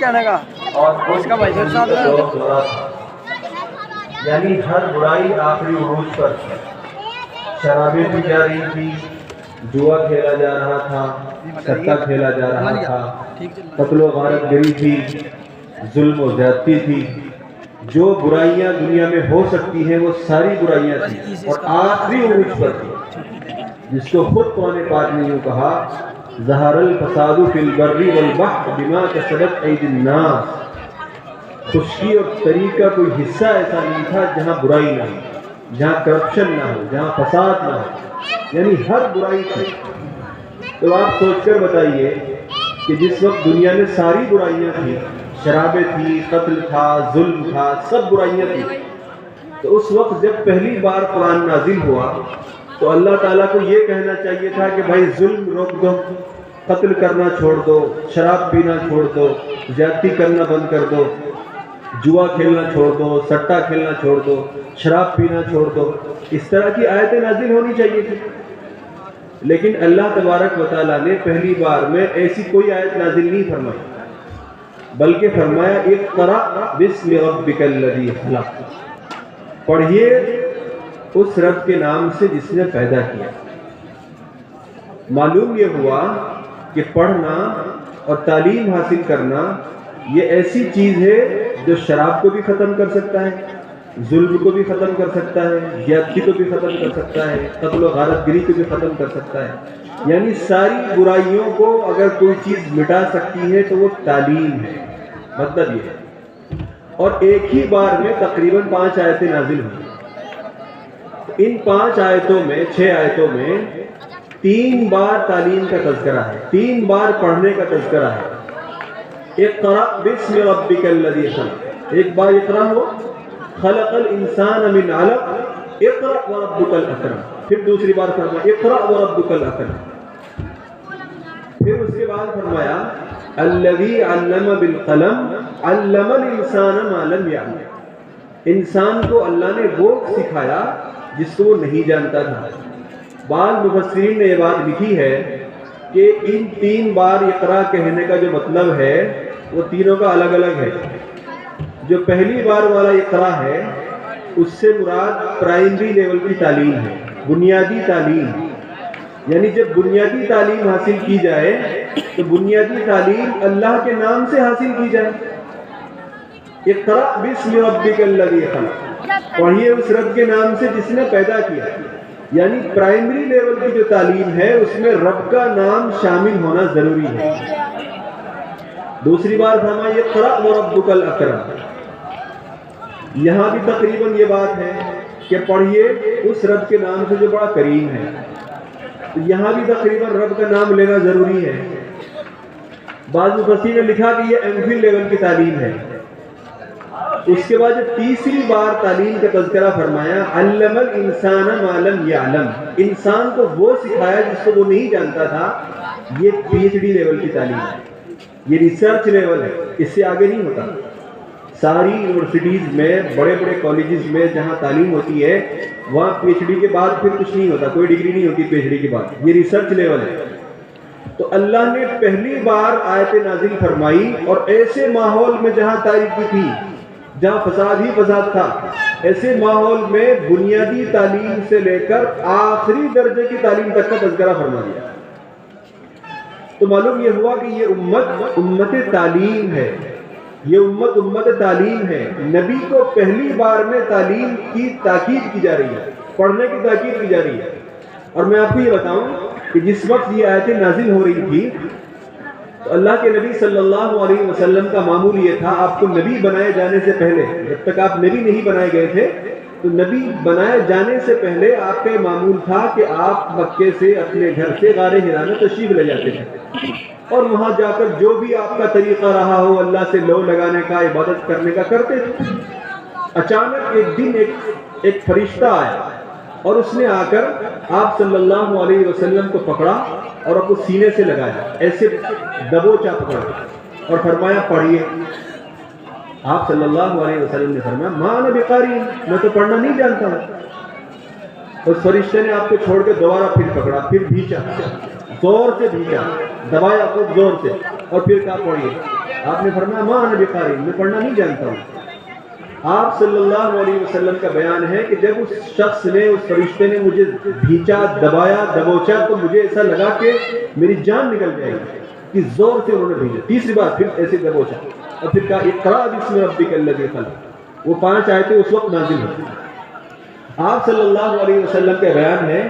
کہنے کا اور اس کا بھائی صاحب ساتھ ہے۔ ذوق دورہ تھا، یعنی ہر برائی آخری عروج پر تھی۔ شرابیں پی جا رہی تھی، جوا کھیلا جا رہا تھا، سٹا کھیلا جا رہا تھا، قتل و غارت گری تھی، ظلم و زیادتی تھی۔ جو برائیاں دنیا میں ہو سکتی ہیں وہ ساری برائیاں تھیں اور آخری عروج پر تھی، جس کو خود قرآن پاک نے یوں کہا ظہر الفساد فی البر والبحر بما کسبت ایدی الناس۔ خشکی اور تری کا کوئی حصہ ایسا نہیں تھا جہاں برائی نہ ہو، جہاں کرپشن نہ ہو، جہاں فساد نہ ہو، یعنی ہر برائی تھی۔ تو آپ سوچ کر بتائیے کہ جس وقت دنیا میں ساری برائیاں تھیں، شرابیں تھی، قتل تھا، ظلم تھا، سب برائیاں تھیں، تو اس وقت جب پہلی بار قرآن نازل ہوا تو اللہ تعالیٰ کو یہ کہنا چاہیے تھا کہ بھائی ظلم روک دو، قتل کرنا چھوڑ دو، شراب پینا چھوڑ دو، زیادتی کرنا بند کر دو، جوا کھیلنا چھوڑ دو، سٹا کھیلنا چھوڑ دو، شراب پینا چھوڑ دو۔ اس طرح کی آیتیں نازل ہونی چاہیے تھی، لیکن اللہ تبارک و تعالیٰ نے پہلی بار میں ایسی کوئی آیت نازل نہیں فرمائی، بلکہ فرمایا اقرأ بسم ربک الذی خلق، پڑھیے اس رب کے نام سے جس نے پیدا کیا۔ معلوم یہ ہوا کہ پڑھنا اور تعلیم حاصل کرنا یہ ایسی چیز ہے جو شراب کو بھی ختم کر سکتا ہے، ظلم کو بھی ختم کر سکتا ہے، زیادتی کو بھی ختم کر سکتا ہے، قتل و غارت گری کو بھی ختم کر سکتا ہے، یعنی ساری برائیوں کو اگر کوئی چیز مٹا سکتی ہے تو وہ تعلیم ہے۔ مطلب یہ ہے، اور ایک ہی بار میں تقریباً 5 آیتیں نازل ہوئی۔ ان 5 آیتوں میں 6 آیتوں میں 3 بار تعلیم کا تذکرہ ہے، 3 بار پڑھنے کا تذکرہ ہے۔ اقرأ بسم ربک الذی خلق، ایک بار اقرأ ہو، خلق الانسان من علق، اقرأ وربک الاکرم، پھر دوسری بار فرمایا اقرأ وربک الاکرم، پھر اس کے بعد فرمایا الذی علم بالقلم علم الانسان ما لم یعلم، انسان کو اللہ نے وہ سکھایا جس کو وہ نہیں جانتا تھا۔ بعض مفسرین نے یہ بات لکھی ہے کہ ان 3 بار اقرا کہنے کا جو مطلب ہے وہ تینوں کا الگ الگ ہے۔ جو پہلی بار والا اقرا ہے اس سے مراد پرائمری لیول کی تعلیم ہے، بنیادی تعلیم، یعنی جب بنیادی تعلیم حاصل کی جائے تو بنیادی تعلیم اللہ کے نام سے حاصل کی جائے۔ اقرأ بسم ربک الذی خلق، پڑھیے اس رب کے نام سے جس نے پیدا کیا، یعنی پرائمری لیول کی جو تعلیم ہے اس میں رب کا نام شامل ہونا ضروری ہے۔ دوسری بار فرمایا اقرأ وربک الاکرم، یہاں بھی تقریباً یہ بات ہے کہ پڑھیے اس رب کے نام سے جو بڑا کریم ہے، تو یہاں بھی تقریباً رب کا نام لینا ضروری ہے۔ بعض مفسرین نے لکھا کہ یہ ایم فل لیول کی تعلیم ہے۔ اس کے بعد جب تیسری بار تعلیم کا تذکرہ فرمایا علم الانسان ما لم یعلم، انسان کو وہ سکھایا جس کو وہ نہیں جانتا تھا، یہ پی ایچ ڈی لیول کی تعلیم ہے، یہ ریسرچ لیول ہے، اس سے آگے نہیں ہوتا۔ ساری یونیورسٹیز میں، بڑے بڑے کالجز میں جہاں تعلیم ہوتی ہے وہاں پی ایچ ڈی کے بعد پھر کچھ نہیں ہوتا، کوئی ڈگری نہیں ہوتی پی ایچ ڈی کے بعد، یہ ریسرچ لیول ہے۔ تو اللہ نے پہلی بار آیت نازل فرمائی اور ایسے ماحول میں جہاں تاریکی تھی، جہاں فساد ہی فساد تھا، ایسے ماحول میں بنیادی تعلیم سے لے کر آخری درجے کی تعلیم تک کا تذکرہ فرما دیا۔ تو معلوم یہ ہوا کہ یہ امت تعلیم ہے، یہ امت تعلیم ہے۔ نبی کو پہلی بار میں تعلیم کی تاکید کی جا رہی ہے، پڑھنے کی تاکید کی جا رہی ہے۔ اور میں آپ کو یہ بتاؤں کہ جس وقت یہ آیتیں نازل ہو رہی تھی تو اللہ کے نبی صلی اللہ علیہ وسلم کا معمول یہ تھا، آپ کو نبی بنائے جانے سے پہلے، جب تک آپ نبی نہیں بنائے گئے تھے تو نبی بنائے جانے سے پہلے آپ کا یہ معمول تھا کہ آپ مکے سے اپنے گھر سے غار حرا میں تشریف لے جاتے تھے اور وہاں جا کر جو بھی آپ کا طریقہ رہا ہو اللہ سے لو لگانے کا، عبادت کرنے کا کرتے تھے۔ اچانک ایک دن ایک فرشتہ آیا اور اس نے آ کر آپ صلی اللہ علیہ وسلم کو پکڑا اور آپ کو سینے سے لگایا، ایسے دبوچا پکڑا اور فرمایا پڑھیے۔ آپ صلی اللہ علیہ وسلم نے فرمایا ما انا بقاری، میں تو پڑھنا نہیں جانتا ہوں۔ اس فرشتے نے آپ کو چھوڑ کے دوبارہ پھر پکڑا، پھر بھیچا، زور سے بھیچا، دبایا خوب زور سے اور پھر کہا پڑھیے۔ آپ نے فرمایا ما انا بقاری، میں پڑھنا نہیں جانتا ہوں۔ آپ صلی اللہ علیہ وسلم کا بیان ہے کہ جب اس شخص نے، اس فرشتے نے مجھے بھینچا، دبایا، دبوچا، تو مجھے ایسا لگا کہ میری جان نکل جائے گی، کہ زور سے انہوں نے بھیجا۔ تیسری بار پھر ایسے دبوچا اور پھر کہا اقرأ باسم ربک الذی خلق۔ وہ 5 آیتیں اس وقت نازل ہوئی۔ آپ صلی اللہ علیہ وسلم کا بیان ہے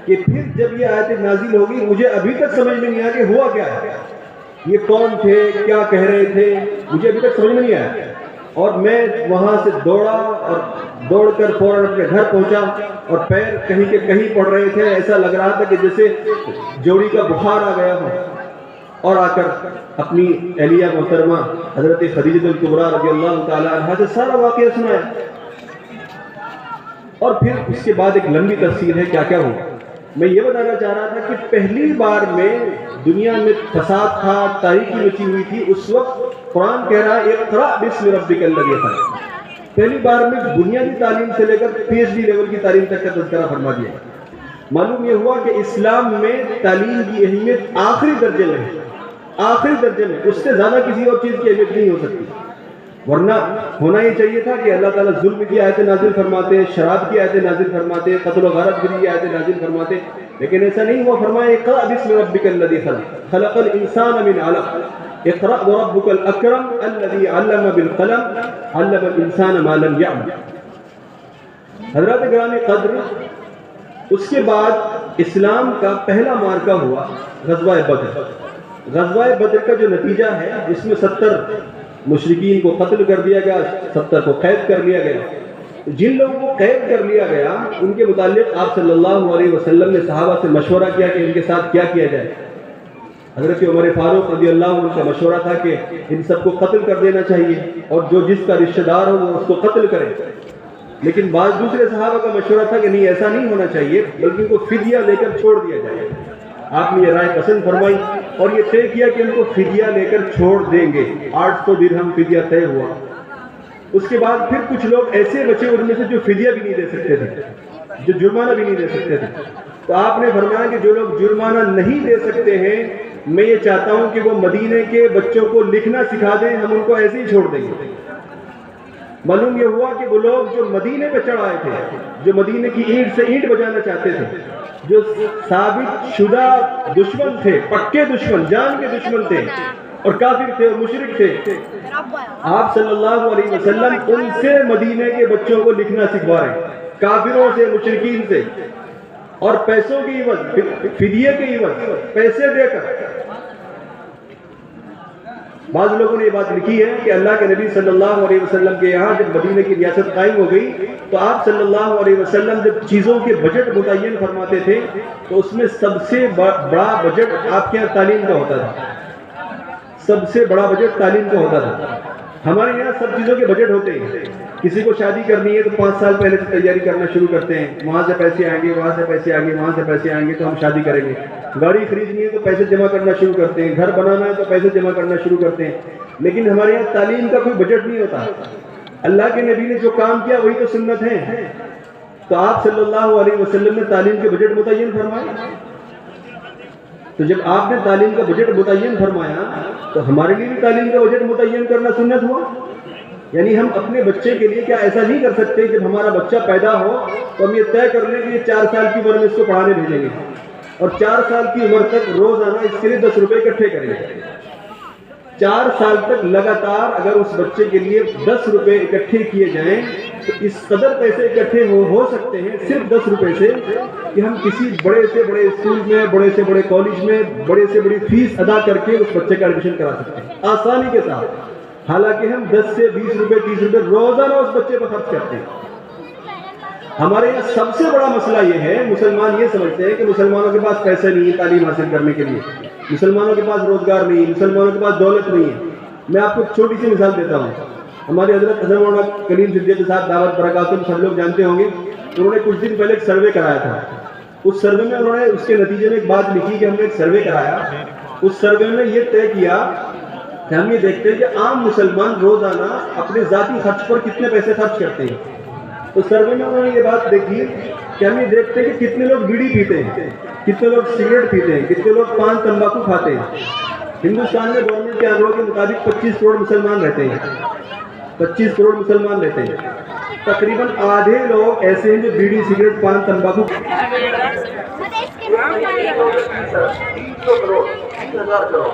کہ پھر جب یہ آیتیں نازل ہوگی، مجھے ابھی تک سمجھ میں نہیں آیا کہ ہوا کیا ہے، یہ کون تھے، کیا کہہ رہے تھے، مجھے ابھی تک سمجھ میں نہیں آیا۔ اور میں وہاں سے دوڑا اور دوڑ کر فوراً اپنے گھر پہنچا، اور پیر کہیں کے کہیں پڑ رہے تھے، ایسا لگ رہا تھا کہ جیسے جوڑی کا بخار آ گیا ہو، اور آ کر اپنی اہلیہ محترمہ حضرت خدیجہ الکبریٰ رضی اللہ تعالیٰ عنہا سے سارا واقعہ سنایا۔ اور پھر اس کے بعد ایک لمبی تفصیل ہے کیا کیا ہوا۔ میں یہ بتانا چاہ رہا تھا کہ پہلی بار میں دنیا میں فساد تھا، تاریکی مچی ہوئی تھی، اس وقت قرآن کہہ رہا ہے اقرأ باسم ربک الذی خلق۔ پہلی بار میں بنیادی تعلیم سے لے کر PhD لیول کی تعلیم تک کا تذکرہ فرما دیا۔ معلوم یہ ہوا کہ اسلام میں تعلیم کی اہمیت آخری درجے میں ہے، آخری درجے میں، اس سے زیادہ کسی اور چیز کی اہمیت نہیں ہو سکتی۔ ورنہ ہونا یہ چاہیے تھا کہ اللہ تعالیٰ ظلم کی آیتیں نازل فرماتے، شراب کی آیتیں نازل فرماتے، قتل و غارت گری کی آیتیں نازل فرماتے، لیکن ایسا نہیں ہوا۔ فرمایا اقرأ باسم ربک الذی خلق، خلق الانسان من علق، اقرأ وربک الاکرم الذی علم بالقلم، علم الانسان ما لم یعلم۔ حضرات گرامی قدر، اس کے بعد اسلام کا پہلا معرکہ ہوا غزوہ بدر۔ غزوہ بدر کا جو نتیجہ ہے، جس میں 70 مشرکین کو قتل کر دیا گیا، 70 کو قید کر لیا گیا۔ جن لوگوں کو قید کر لیا گیا ان کے متعلق آپ صلی اللہ علیہ وسلم نے صحابہ سے مشورہ کیا کہ ان کے ساتھ کیا کیا جائے۔ حضرت عمر فاروق رضی اللہ عنہ کا مشورہ تھا کہ ان سب کو قتل کر دینا چاہیے، اور جو جس کا رشتہ دار ہو وہ اس کو قتل کرے۔ لیکن بعض دوسرے صحابہ کا مشورہ تھا کہ نہیں، ایسا نہیں ہونا چاہیے، بلکہ ان کو فدیہ لے کر چھوڑ دیا جائے۔ آپ نے یہ رائے پسند فرمائی اور یہ طے کیا کہ ان کو فدیہ لے کر چھوڑ دیں گے۔ 800 درہم فدیہ طے ہوا۔ اس کے بعد پھر کچھ لوگ ایسے بچے ان میں سے جو فدیہ بھی نہیں دے سکتے تھے، جو جرمانہ بھی نہیں دے سکتے تھے۔ تو آپ نے فرمایا کہ جو لوگ جرمانہ نہیں دے سکتے ہیں، میں یہ چاہتا ہوں کہ وہ مدینے کے بچوں کو لکھنا سکھا دیں، ہم ان کو ایسے ہی چھوڑ دیں گے۔ معلوم یہ ہوا کہ وہ لوگ جو مدینے پہ چڑھ آئے تھے، جو مدینے کی اینٹ سے اینٹ بجانا چاہتے تھے، جو ثابت شدہ دشمن تھے، پکے دشمن، جان کے دشمن تھے، اور کافر تھے اور مشرک تھے، آپ صلی اللہ علیہ وسلم ان سے مدینے کے بچوں کو لکھنا سکھوا رہے ہیں، کافروں سے، مشرکین سے، اور پیسوں کی عوض، فدیے کی عوض پیسے دے کر۔ بعض لوگوں نے یہ بات لکھی ہے کہ اللہ کے نبی صلی اللہ علیہ وسلم کے یہاں جب مدینے کی ریاست قائم ہو گئی تو آپ صلی اللہ علیہ وسلم جب چیزوں کے بجٹ متعین فرماتے تھے تو اس میں سب سے بڑا بجٹ آپ کے یہاں تعلیم کا ہوتا تھا، سب سے بڑا بجٹ تعلیم کا ہوتا تھا۔ ہمارے یہاں سب چیزوں کے بجٹ ہوتے ہیں، کسی کو شادی کرنی ہے تو 5 سال پہلے سے تیاری کرنا شروع کرتے ہیں، وہاں سے پیسے آئیں گے، وہاں سے پیسے آئیں گے، وہاں سے پیسے آئیں گے تو ہم شادی کریں گے۔ گاڑی خریدنی ہے تو پیسے جمع کرنا شروع کرتے ہیں، گھر بنانا ہے تو پیسے جمع کرنا شروع کرتے ہیں، لیکن ہمارے یہاں تعلیم کا کوئی بجٹ نہیں ہوتا۔ اللہ کے نبی نے جو کام کیا وہی تو سنت ہے۔ تو آپ صلی اللہ علیہ وسلم نے تعلیم کے بجٹ متعین فرمائے، تو جب آپ نے تعلیم کا بجٹ متعین فرمایا تو ہمارے لیے بھی تعلیم کا بجٹ متعین کرنا سنت ہوا۔ یعنی ہم اپنے بچے کے لیے کیا ایسا نہیں کر سکتے جب ہمارا بچہ پیدا ہو تو ہم یہ طے کر لیں کہ یہ 4 سال کی عمر میں اس کو پڑھانے بھیجیں گے، اور 4 سال کی عمر تک روزانہ اس کے لیے 10 روپے اکٹھے کریں گے۔ 4 سال تک لگاتار اگر اس بچے کے لیے 10 روپے اکٹھے کیے جائیں تو اس قدر پیسے اکٹھے ہو سکتے ہیں صرف 10 روپے سے کہ ہم کسی بڑے سے بڑے اسکول میں، بڑے سے بڑے کالج میں بڑے سے بڑی فیس ادا کر کے اس بچے کا ایڈمیشن کرا سکتے ہیں آسانی کے ساتھ۔ حالانکہ ہم 10 سے 20 روپے 30 روپے روزانہ اس بچے پر خرچ کرتے ہیں۔ ہمارے یہاں سب سے بڑا مسئلہ یہ ہے، مسلمان یہ سمجھتے ہیں کہ مسلمانوں کے پاس پیسے نہیں ہے تعلیم حاصل کرنے کے لیے، مسلمانوں کے پاس روزگار نہیں ہے، مسلمانوں کے پاس دولت نہیں ہے۔ میں آپ کو ایک چھوٹی سی مثال دیتا ہوں۔ ہمارے حضرت مولانا کلیم صدیقی صاحب دعوت برکاتہم سب لوگ جانتے ہوں گے، انہوں نے کچھ دن پہلے ایک سروے کرایا تھا۔ اس سروے میں انہوں نے اس کے نتیجے میں ایک بات لکھی کہ ہم نے ایک سروے کرایا، اس سروے میں یہ طے کیا کہ ہم یہ دیکھتے ہیں کہ عام مسلمان روزانہ اپنے ذاتی خرچ پر کتنے پیسے خرچ کرتے ہیں۔ تو سروے میں انہوں نے یہ بات دیکھی کہ ہم یہ دیکھتے ہیں کہ کتنے لوگ بیڑی پیتے ہیں، کتنے لوگ سگریٹ پیتے ہیں، کتنے لوگ پان تمباکو کھاتے ہیں، ہندوستان میں گورنمنٹ کے آنکڑوں کے مطابق 25 کروڑ مسلمان رہتے ہیں، 25 کروڑ مسلمان رہتے ہیں، تقریباً آدھے لوگ ایسے ہیں جو بیڑی سگریٹ پان تمباکو 300 کروڑ 3,000 کروڑ